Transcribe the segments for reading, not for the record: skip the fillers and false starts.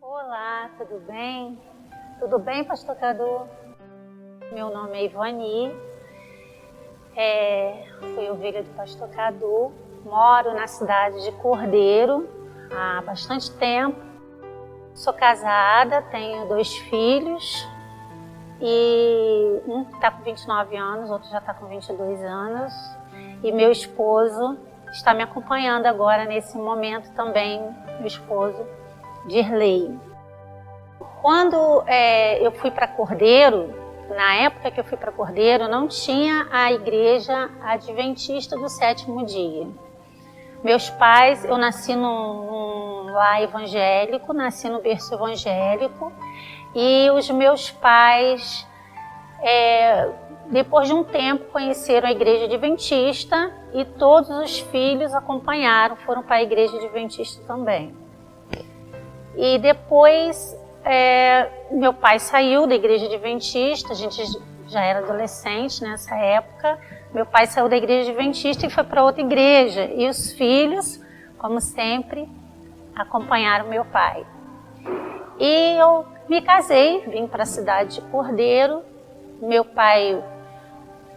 Olá, tudo bem? Tudo bem, pastor Cadu? Meu nome é Ivani, fui ovelha do pastor Cadu, moro na cidade de Cordeiro há bastante tempo, sou casada, tenho 2 filhos e um está com 29 anos, outro já está com 22 anos e meu esposo está me acompanhando agora nesse momento também, meu esposo Dirley. Quando eu fui para Cordeiro, na época que eu fui para Cordeiro, não tinha a igreja adventista do 7º dia. Meus pais, eu nasci num lar evangélico, nasci no berço evangélico, e os meus pais, depois de um tempo, conheceram a igreja adventista e todos os filhos acompanharam, foram para a igreja adventista também. E depois, meu pai saiu da igreja adventista, a gente já era adolescente nessa época, meu pai saiu da igreja adventista e foi para outra igreja, e os filhos, como sempre, acompanharam meu pai. E eu me casei, vim para a cidade de Cordeiro, meu pai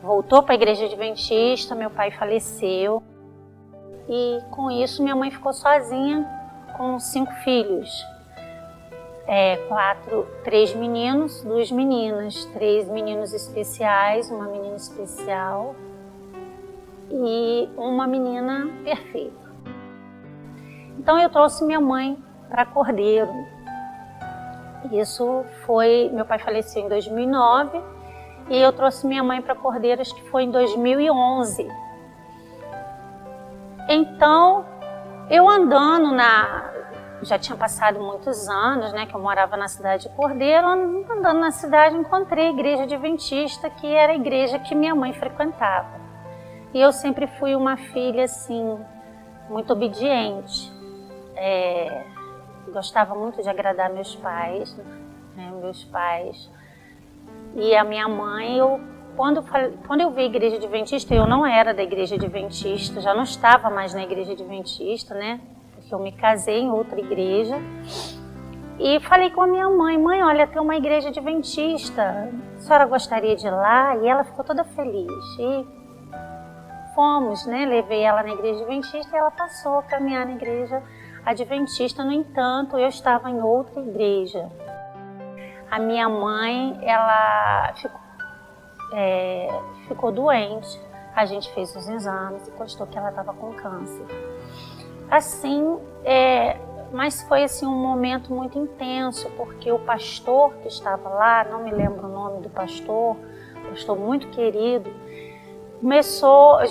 voltou para a igreja adventista, meu pai faleceu, e com isso minha mãe ficou sozinha com 5 filhos. 3 meninos, 2 meninas, 3 meninos especiais, uma menina especial e uma menina perfeita. Então eu trouxe minha mãe para Cordeiro. Isso foi, meu pai faleceu em 2009 e eu trouxe minha mãe para Cordeiro, acho que foi em 2011. Então eu andando já tinha passado muitos anos, né, que eu morava na cidade de Cordeiro, andando na cidade encontrei a igreja adventista, que era a igreja que minha mãe frequentava. E eu sempre fui uma filha, assim, muito obediente. Gostava muito de agradar meus pais, né, E a minha mãe, quando eu vi a igreja adventista, eu não era da igreja adventista, já não estava mais na igreja adventista, né? Que eu me casei em outra igreja e falei com a minha mãe, olha, tem uma igreja adventista, a senhora gostaria de ir lá? E ela ficou toda feliz e fomos, né, levei ela na igreja adventista e ela passou a caminhar na igreja adventista. No entanto, eu estava em outra igreja. A minha mãe, ela ficou doente, a gente fez os exames e constou que ela estava com câncer. Assim, mas foi assim um momento muito intenso, porque o pastor que estava lá, não me lembro o nome do pastor muito querido,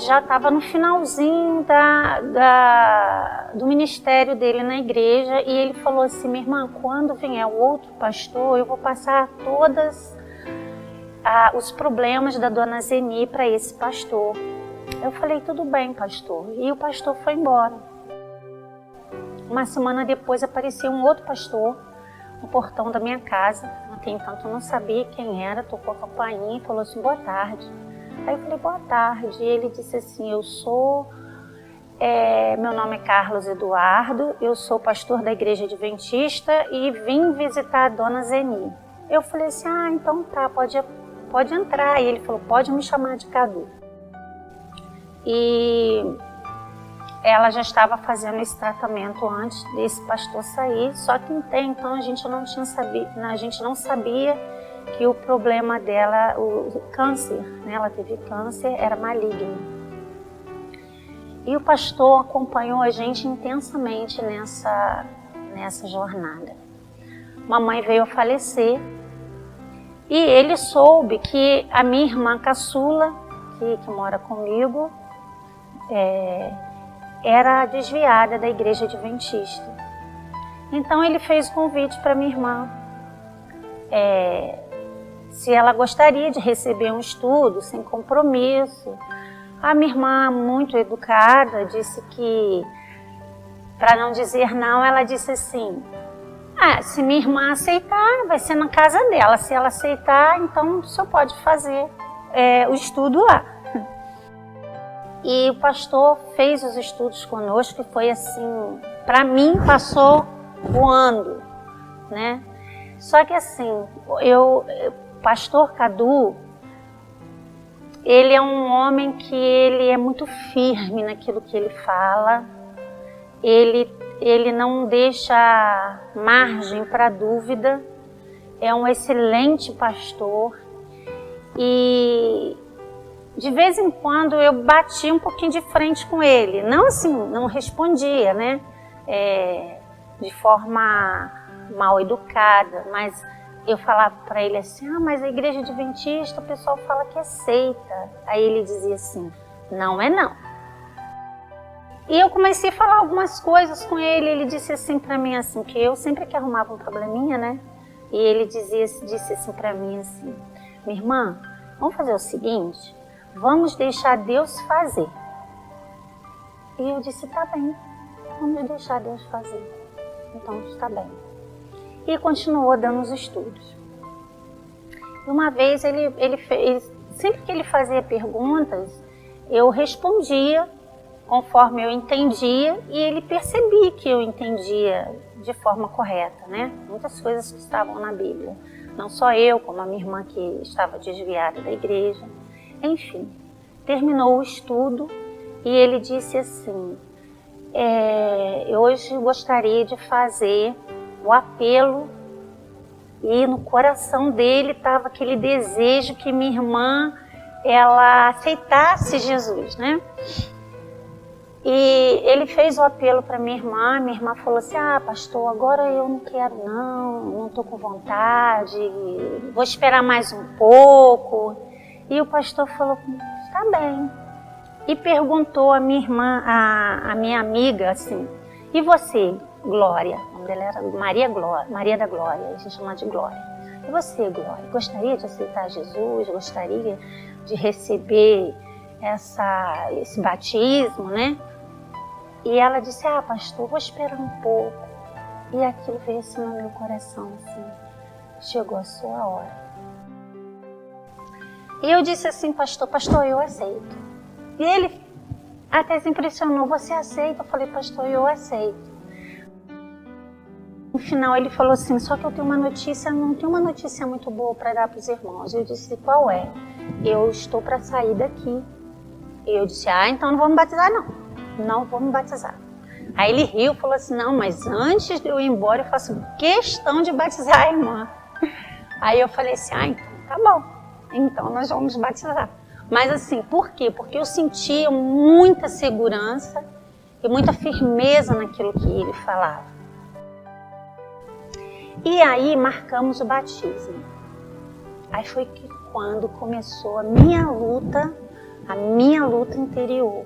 já estava no finalzinho do ministério dele na igreja, e ele falou assim, minha irmã, quando vier o outro pastor, eu vou passar todos os problemas da dona Zeni para esse pastor. Eu falei, tudo bem, pastor, e o pastor foi embora. Uma semana depois apareceu um outro pastor no portão da minha casa. Até então eu não sabia quem era, tocou a campainha e falou assim, boa tarde. Aí eu falei, boa tarde. E ele disse assim, meu nome é Carlos Eduardo, eu sou pastor da igreja adventista e vim visitar a dona Zeni. Eu falei assim, então tá, pode entrar. E ele falou, pode me chamar de Cadu. E ela já estava fazendo esse tratamento antes desse pastor sair, só que até então a gente não sabia que o problema dela, o câncer, né, ela teve câncer, era maligno. E o pastor acompanhou a gente intensamente nessa jornada. Mamãe veio a falecer e ele soube que a minha irmã caçula, que mora comigo, era desviada da igreja adventista. Então ele fez convite para minha irmã, se ela gostaria de receber um estudo sem compromisso. A minha irmã, muito educada, disse que, para não dizer não, ela disse assim, se minha irmã aceitar, vai ser na casa dela, se ela aceitar, então o senhor pode fazer o estudo lá. E o pastor fez os estudos conosco e foi assim, para mim passou voando. né? Só que assim, o pastor Cadu, ele é um homem que ele é muito firme naquilo que ele fala, ele não deixa margem para dúvida, é um excelente pastor e de vez em quando eu bati um pouquinho de frente com ele, não assim, não respondia, né? De forma mal educada, mas eu falava para ele assim, mas a igreja adventista, o pessoal fala que é seita. Aí ele dizia assim, não é não. E eu comecei a falar algumas coisas com ele disse assim para mim, assim, que eu sempre que arrumava um probleminha, né? E ele disse assim para mim assim, minha irmã, vamos fazer o seguinte, vamos deixar Deus fazer. E eu disse, tá bem, vamos deixar Deus fazer. Então está bem. E continuou dando os estudos. E uma vez ele sempre que ele fazia perguntas, eu respondia conforme eu entendia e ele percebia que eu entendia de forma correta, né? Muitas coisas que estavam na Bíblia. Não só eu, como a minha irmã que estava desviada da igreja. Enfim, terminou o estudo e ele disse assim, hoje eu gostaria de fazer o apelo, e no coração dele estava aquele desejo que minha irmã ela aceitasse Jesus, né? E ele fez o apelo para minha irmã falou assim, pastor, agora eu não quero não estou com vontade, vou esperar mais um pouco. E o pastor falou, está bem. E perguntou a minha irmã, a minha amiga, assim, e você, Glória? O nome dela era Maria da Glória, a gente chama de Glória. E você, Glória, gostaria de aceitar Jesus? Gostaria de receber esse batismo, né? E ela disse, pastor, vou esperar um pouco. E aquilo veio assim no meu coração, assim, chegou a sua hora. E eu disse assim, pastor, eu aceito. E ele até se impressionou, você aceita? Eu falei, pastor, eu aceito. No final ele falou assim, só que eu tenho uma notícia, não tenho uma notícia muito boa para dar para os irmãos. Eu disse, qual é? Eu estou para sair daqui. E eu disse, então não vou me batizar não. Não vou me batizar. Aí ele riu e falou assim, não, mas antes de eu ir embora eu faço questão de batizar a irmã. Aí eu falei assim, então tá bom. Então nós vamos batizar. Mas assim, por quê? Porque eu sentia muita segurança e muita firmeza naquilo que ele falava. E aí marcamos o batismo. Aí foi que quando começou a minha luta interior.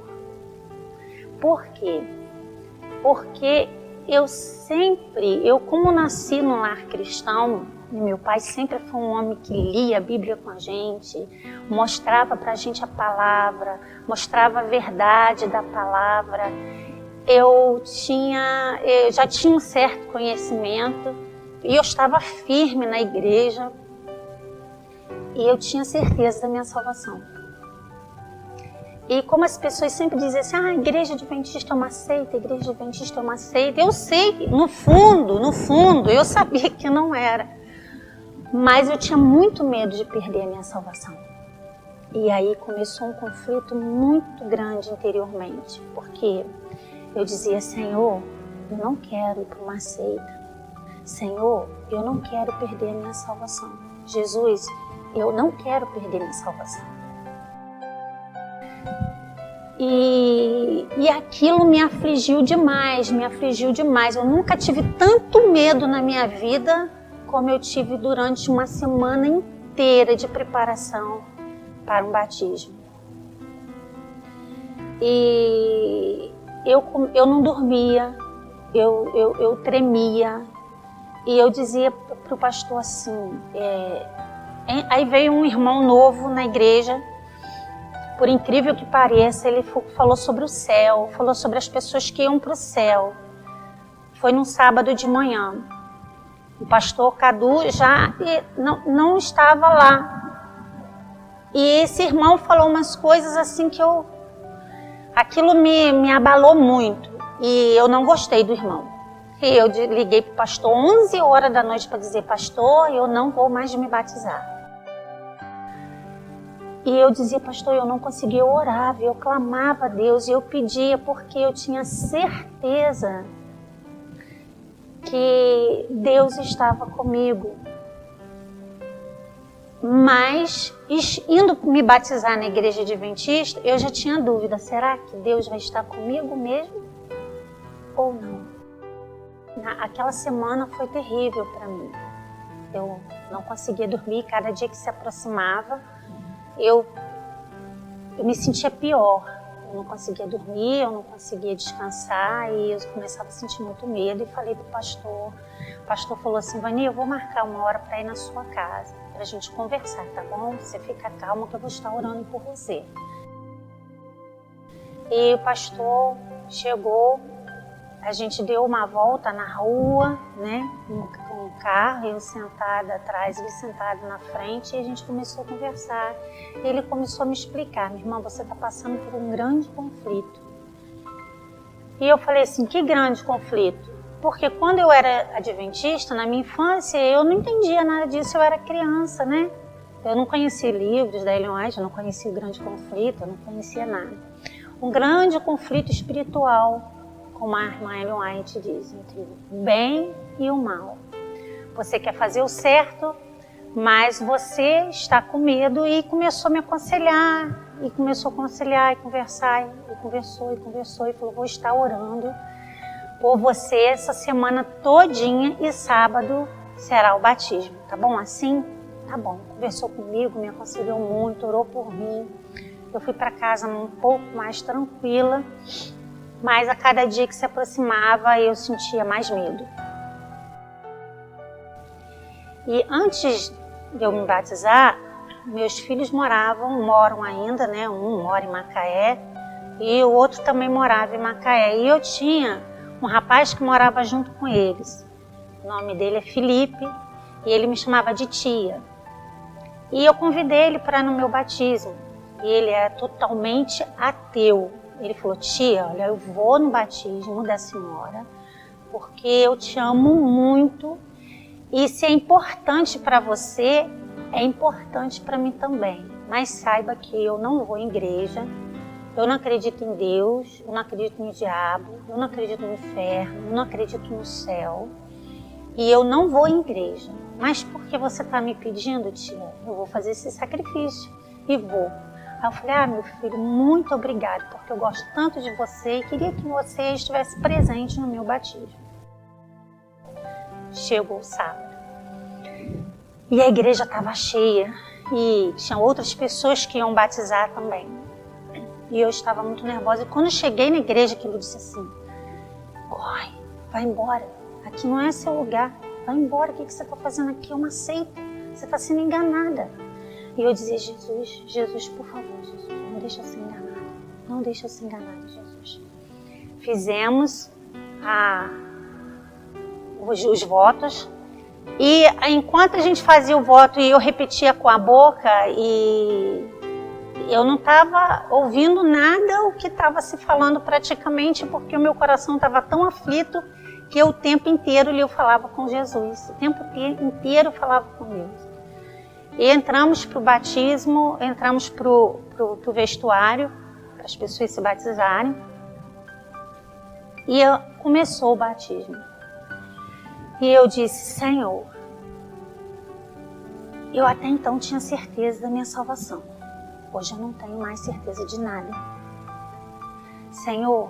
Por quê? Porque eu como nasci num lar cristão, meu pai sempre foi um homem que lia a Bíblia com a gente, mostrava pra gente a palavra, mostrava a verdade da palavra. Eu já tinha um certo conhecimento e eu estava firme na igreja e eu tinha certeza da minha salvação. E como as pessoas sempre dizem assim, a igreja adventista é uma seita, a igreja adventista é uma seita. Eu sei, no fundo, eu sabia que não era. Mas eu tinha muito medo de perder a minha salvação. E aí começou um conflito muito grande interiormente. Porque eu dizia, Senhor, eu não quero ir para uma seita. Senhor, eu não quero perder a minha salvação. Jesus, eu não quero perder minha salvação. E aquilo me afligiu demais. Eu nunca tive tanto medo na minha vida como eu tive durante uma semana inteira de preparação para um batismo. E eu não dormia, eu tremia. E eu dizia para o pastor assim, aí veio um irmão novo na igreja. Por incrível que pareça, ele falou sobre o céu, falou sobre as pessoas que iam para o céu. Foi num sábado de manhã. O pastor Cadu já não estava lá. E esse irmão falou umas coisas assim que aquilo me abalou muito. E eu não gostei do irmão. E eu liguei para o pastor 11 horas da noite para dizer: pastor, eu não vou mais me batizar. E eu dizia: pastor, eu não conseguia orar, eu clamava a Deus e eu pedia, porque eu tinha certeza que Deus estava comigo. Mas, indo me batizar na igreja adventista, eu já tinha dúvida: será que Deus vai estar comigo mesmo ou não? Aquela semana foi terrível para mim. Eu não conseguia dormir, cada dia que se aproximava, eu me sentia pior. Eu não conseguia dormir, eu não conseguia descansar e eu começava a sentir muito medo. E falei para o pastor. O pastor falou assim: Vani, eu vou marcar uma hora para ir na sua casa, para a gente conversar, tá bom? Você fica calma que eu vou estar orando por você. E o pastor chegou, a gente deu uma volta na rua, né, com o carro, eu sentada atrás, ele sentado na frente, e a gente começou a conversar. Ele começou a me explicar: minha irmã, você está passando por um grande conflito. E eu falei assim: que grande conflito? Porque quando eu era adventista, na minha infância, eu não entendia nada disso, eu era criança, né? Eu não conhecia livros da Ellen White, eu não conhecia o grande conflito, eu não conhecia nada. Um grande conflito espiritual, como a irmã Ellen White diz, entre o bem e o mal. Você quer fazer o certo, mas você está com medo. E começou a me aconselhar, e começou a aconselhar e conversar, e conversou, e falou: vou estar orando por você essa semana todinha e sábado será o batismo, tá bom assim? Tá bom. Conversou comigo, me aconselhou muito, orou por mim. Eu fui para casa um pouco mais tranquila, mas a cada dia que se aproximava eu sentia mais medo. E antes de eu me batizar, meus filhos moram ainda, né? Um mora em Macaé e o outro também morava em Macaé. E eu tinha um rapaz que morava junto com eles. O nome dele é Felipe e ele me chamava de tia. E eu convidei ele para ir no meu batismo. E ele é totalmente ateu. Ele falou: tia, olha, eu vou no batismo da senhora porque eu te amo muito, e se é importante para você, é importante para mim também. Mas saiba que eu não vou em igreja, eu não acredito em Deus, eu não acredito no diabo, eu não acredito no inferno, eu não acredito no céu, e eu não vou em igreja. Mas por que você está me pedindo, tia? Eu vou fazer esse sacrifício e vou. Aí eu falei: meu filho, muito obrigado, porque eu gosto tanto de você e queria que você estivesse presente no meu batismo. Chegou o sábado e a igreja estava cheia e tinha outras pessoas que iam batizar também. E eu estava muito nervosa. E quando eu cheguei na igreja, aquilo disse assim: corre, vai embora, aqui não é seu lugar, vai embora, o que você está fazendo aqui? É uma seita, você está sendo enganada. E eu dizia: Jesus, por favor, Jesus, não deixa eu ser enganada. Não deixa eu ser enganada, Jesus. Fizemos os votos. E enquanto a gente fazia o voto e eu repetia com a boca, e eu não estava ouvindo nada o que estava se falando praticamente, porque o meu coração estava tão aflito que eu, o tempo inteiro eu falava com Jesus. O tempo inteiro eu falava com Deus. E entramos para o batismo, entramos para o vestuário, para as pessoas se batizarem. E começou o batismo. E eu disse: Senhor, eu até então tinha certeza da minha salvação. Hoje eu não tenho mais certeza de nada. Senhor,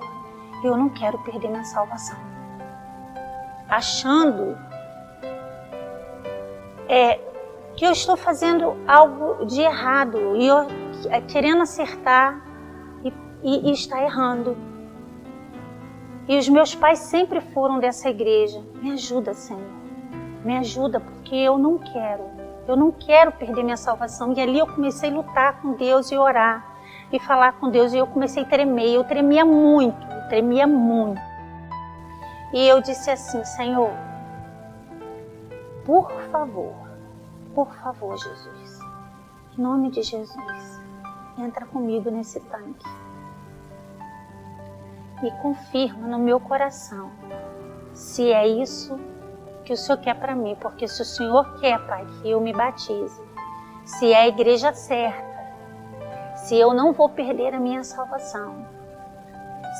eu não quero perder minha salvação. Achando que eu estou fazendo algo de errado e eu querendo acertar e está errando. E os meus pais sempre foram dessa igreja. Me ajuda, Senhor. Me ajuda, porque eu não quero perder minha salvação. E ali eu comecei a lutar com Deus e orar e falar com Deus, e eu comecei a tremer. Eu tremia muito. E eu disse assim: Senhor, por favor, Jesus, em nome de Jesus, entra comigo nesse tanque e confirma no meu coração se é isso que o Senhor quer para mim, porque se o Senhor quer, Pai, que eu me batize, se é a igreja certa, se eu não vou perder a minha salvação,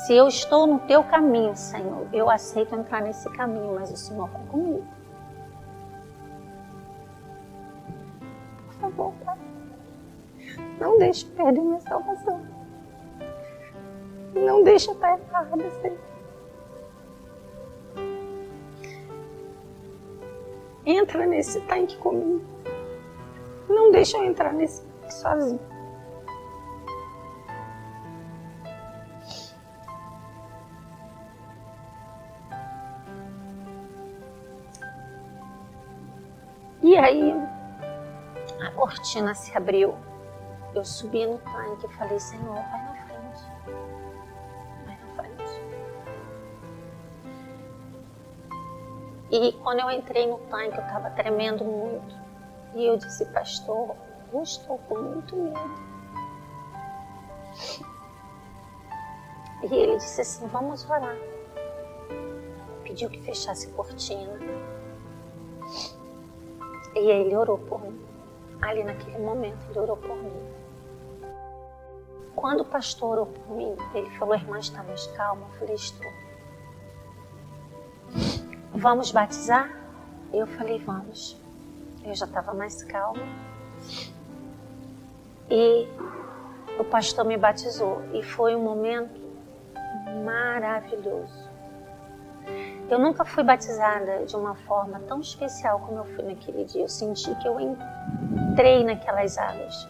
se eu estou no teu caminho, Senhor, eu aceito entrar nesse caminho, mas o Senhor vai comigo. Por favor, Pai, não deixe eu perder minha salvação. Não deixe eu estar errada, Senhor. Entra nesse tanque comigo. Não deixa eu entrar nesse tanque sozinho. E aí, a cortina se abriu. Eu subi no tanque e falei, Senhor, vai na frente. Vai na frente. E quando eu entrei no tanque, eu estava tremendo muito. E eu disse, pastor, eu estou com muito medo. E ele disse assim, vamos orar. Pediu que fechasse a cortina. E aí ele orou por mim. Ali naquele momento ele orou por mim. Quando o pastor orou por mim, ele falou, irmã, está mais calma? Eu falei, estou. Vamos batizar? Eu falei, vamos. Eu já estava mais calma. E o pastor me batizou. E foi um momento maravilhoso. Eu nunca fui batizada de uma forma tão especial como eu fui naquele dia. Eu senti que eu entrei naquelas águas.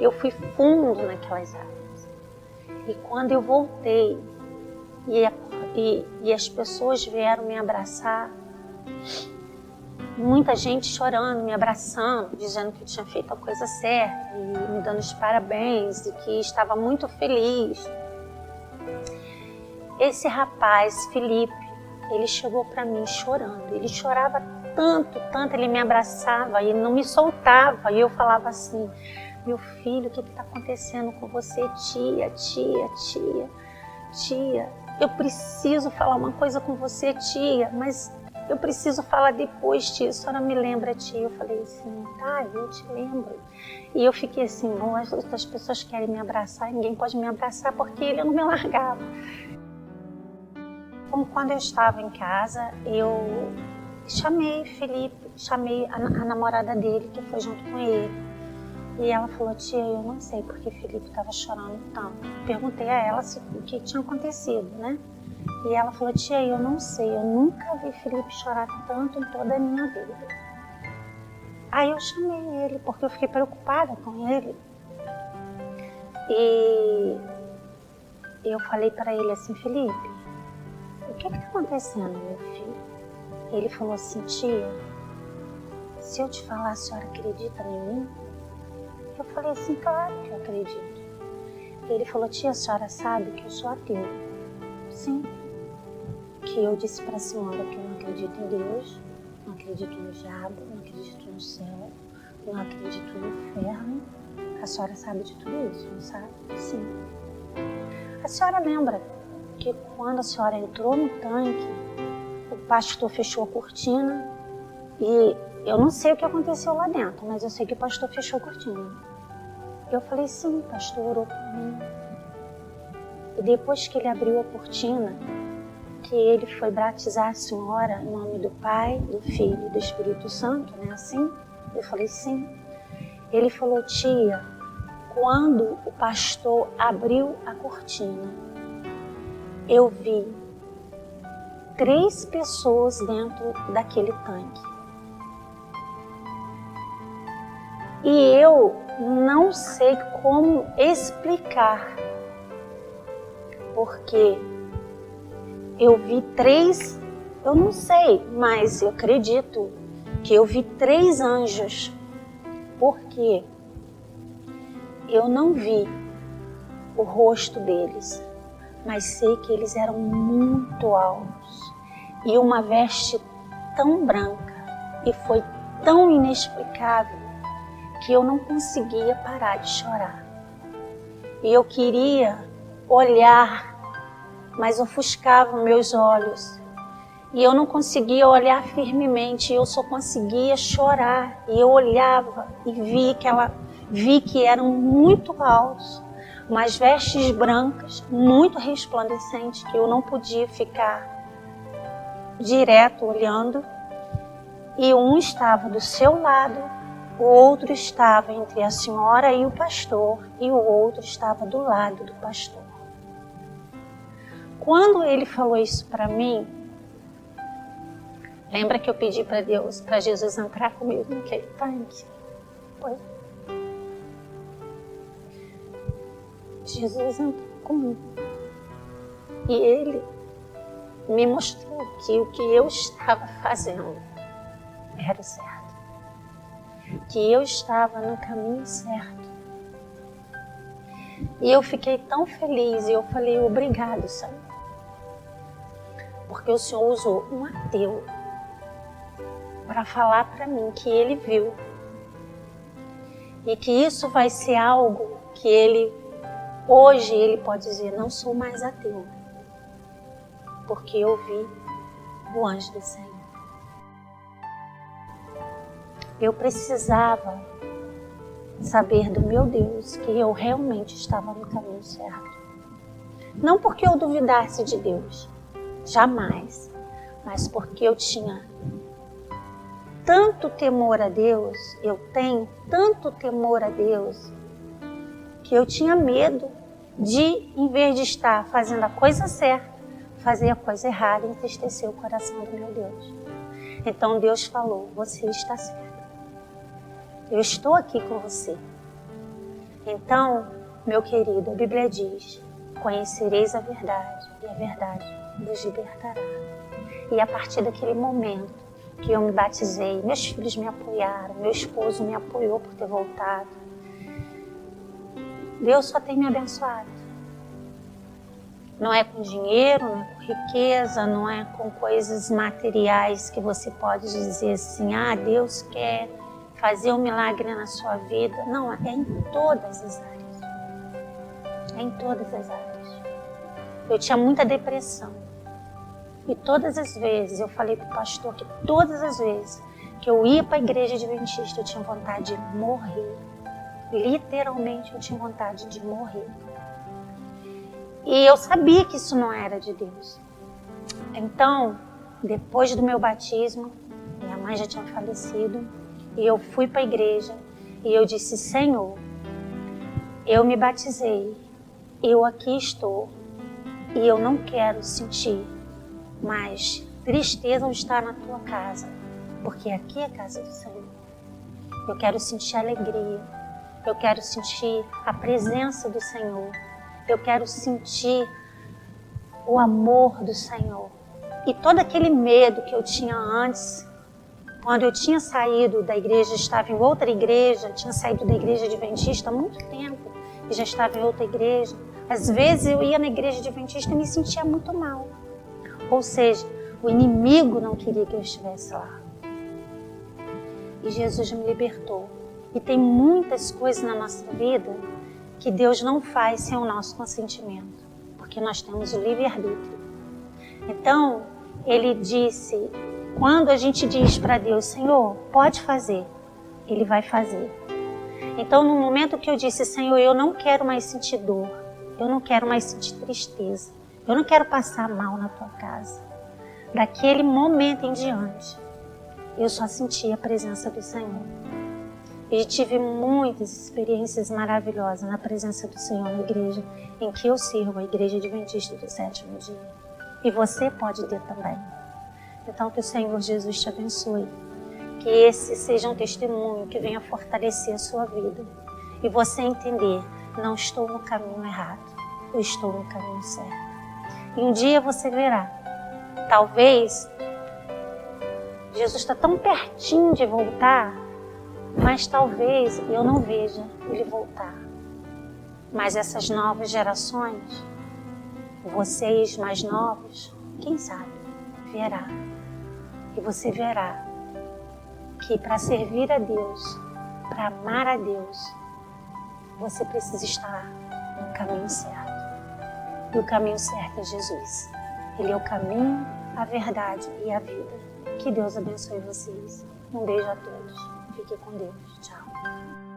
Eu fui fundo naquelas águas. E quando eu voltei e as pessoas vieram me abraçar, muita gente chorando, me abraçando, dizendo que eu tinha feito a coisa certa e me dando os parabéns e que estava muito feliz. Esse rapaz, Felipe, ele chegou para mim chorando. Ele chorava tanto, tanto, ele me abraçava e não me soltava. E eu falava assim, meu filho, o que está acontecendo com você? Tia, eu preciso falar uma coisa com você, tia, mas eu preciso falar depois, tia. A senhora me lembra, tia? Eu falei assim, tá, eu te lembro. E eu fiquei assim, bom, as outras pessoas querem me abraçar, ninguém pode me abraçar porque ele não me largava. Então, quando eu estava em casa, eu chamei Felipe, chamei a namorada dele, que foi junto com ele. E ela falou, tia, eu não sei porque Felipe estava chorando tanto. Perguntei a ela o que tinha acontecido, né? E ela falou, tia, eu não sei, eu nunca vi Felipe chorar tanto em toda a minha vida. Aí eu chamei ele, porque eu fiquei preocupada com ele. E eu falei para ele assim, Felipe, o que está acontecendo, meu filho? Ele falou assim, tia, se eu te falar, a senhora acredita em mim? Eu falei assim, claro que eu acredito. Ele falou, tia, a senhora sabe que eu sou ateu? Sim. Que eu disse para a senhora que eu não acredito em Deus, não acredito no diabo, não acredito no céu, não acredito no inferno. A senhora sabe de tudo isso, não sabe? Sim. A senhora lembra que quando a senhora entrou no tanque, o pastor fechou a cortina e eu não sei o que aconteceu lá dentro, mas eu sei que o pastor fechou a cortina. Eu falei, sim, o pastor orou por mim. E depois que ele abriu a cortina, que ele foi batizar a senhora em nome do Pai, do Filho e do Espírito Santo, não é assim? Eu falei, sim. Ele falou, tia, quando o pastor abriu a cortina, eu vi 3 pessoas dentro daquele tanque. E eu não sei como explicar, porque eu vi 3, eu não sei, mas eu acredito que eu vi 3 anjos, porque eu não vi o rosto deles, mas sei que eles eram muito altos e uma veste tão branca, e foi tão inexplicável que eu não conseguia parar de chorar. E eu queria olhar, mas ofuscava meus olhos. E eu não conseguia olhar firmemente, eu só conseguia chorar. E eu olhava e vi que eram muito altos, umas vestes brancas, muito resplandecentes, que eu não podia ficar direto olhando. E um estava do seu lado, o outro estava entre a senhora e o pastor, e o outro estava do lado do pastor. Quando ele falou isso para mim, lembra que eu pedi para Deus, para Jesus entrar comigo naquele tanque? Pois. Jesus entrou comigo. E ele me mostrou que o que eu estava fazendo era o certo. Que eu estava no caminho certo. E eu fiquei tão feliz e eu falei, obrigado, Senhor. Porque o Senhor usou um ateu para falar para mim que ele viu. E que isso vai ser algo que hoje ele pode dizer, não sou mais ateu. Porque eu vi o anjo do Senhor. Eu precisava saber do meu Deus que eu realmente estava no caminho certo. Não porque eu duvidasse de Deus, jamais, mas porque eu tinha tanto temor a Deus, eu tenho tanto temor a Deus, que eu tinha medo de, em vez de estar fazendo a coisa certa, fazer a coisa errada e entristecer o coração do meu Deus. Então Deus falou, você está certo. Eu estou aqui com você. Então, meu querido, a Bíblia diz, conhecereis a verdade e a verdade vos libertará. E a partir daquele momento que eu me batizei, meus filhos me apoiaram, meu esposo me apoiou por ter voltado. Deus só tem me abençoado. Não é com dinheiro, não é com riqueza, não é com coisas materiais que você pode dizer assim, Deus quer fazer um milagre na sua vida. Não, é em todas as áreas. É em todas as áreas. Eu tinha muita depressão. E todas as vezes, eu falei para o pastor que todas as vezes que eu ia para a igreja adventista, eu tinha vontade de morrer. Literalmente, eu tinha vontade de morrer. E eu sabia que isso não era de Deus. Então, depois do meu batismo, minha mãe já tinha falecido, e eu fui para a igreja, e eu disse, Senhor, eu me batizei, eu aqui estou, e eu não quero sentir mais tristeza ao estar na tua casa, porque aqui é a casa do Senhor. Eu quero sentir alegria, eu quero sentir a presença do Senhor, eu quero sentir o amor do Senhor. E todo aquele medo que eu tinha antes, quando eu tinha saído da igreja, estava em outra igreja, tinha saído da igreja adventista há muito tempo, e já estava em outra igreja. Às vezes eu ia na igreja adventista e me sentia muito mal. Ou seja, o inimigo não queria que eu estivesse lá. E Jesus me libertou. E tem muitas coisas na nossa vida que Deus não faz sem o nosso consentimento, porque nós temos o livre-arbítrio. Então, ele disse, quando a gente diz para Deus, Senhor, pode fazer, ele vai fazer. Então, no momento que eu disse, Senhor, eu não quero mais sentir dor, eu não quero mais sentir tristeza, eu não quero passar mal na tua casa. Daquele momento em diante, eu só senti a presença do Senhor. E tive muitas experiências maravilhosas na presença do Senhor na igreja em que eu sirvo, a Igreja Adventista do Sétimo Dia. E você pode ter também. Então que o Senhor Jesus te abençoe. Que esse seja um testemunho que venha fortalecer a sua vida. E você entender, não estou no caminho errado, eu estou no caminho certo. E um dia você verá, talvez Jesus está tão pertinho de voltar, mas talvez eu não veja ele voltar. Mas essas novas gerações, vocês mais novos, quem sabe, verá. E você verá que para servir a Deus, para amar a Deus, você precisa estar no caminho certo. E o caminho certo é Jesus. Ele é o caminho, a verdade e a vida. Que Deus abençoe vocês. Um beijo a todos. Fique com Deus. Tchau.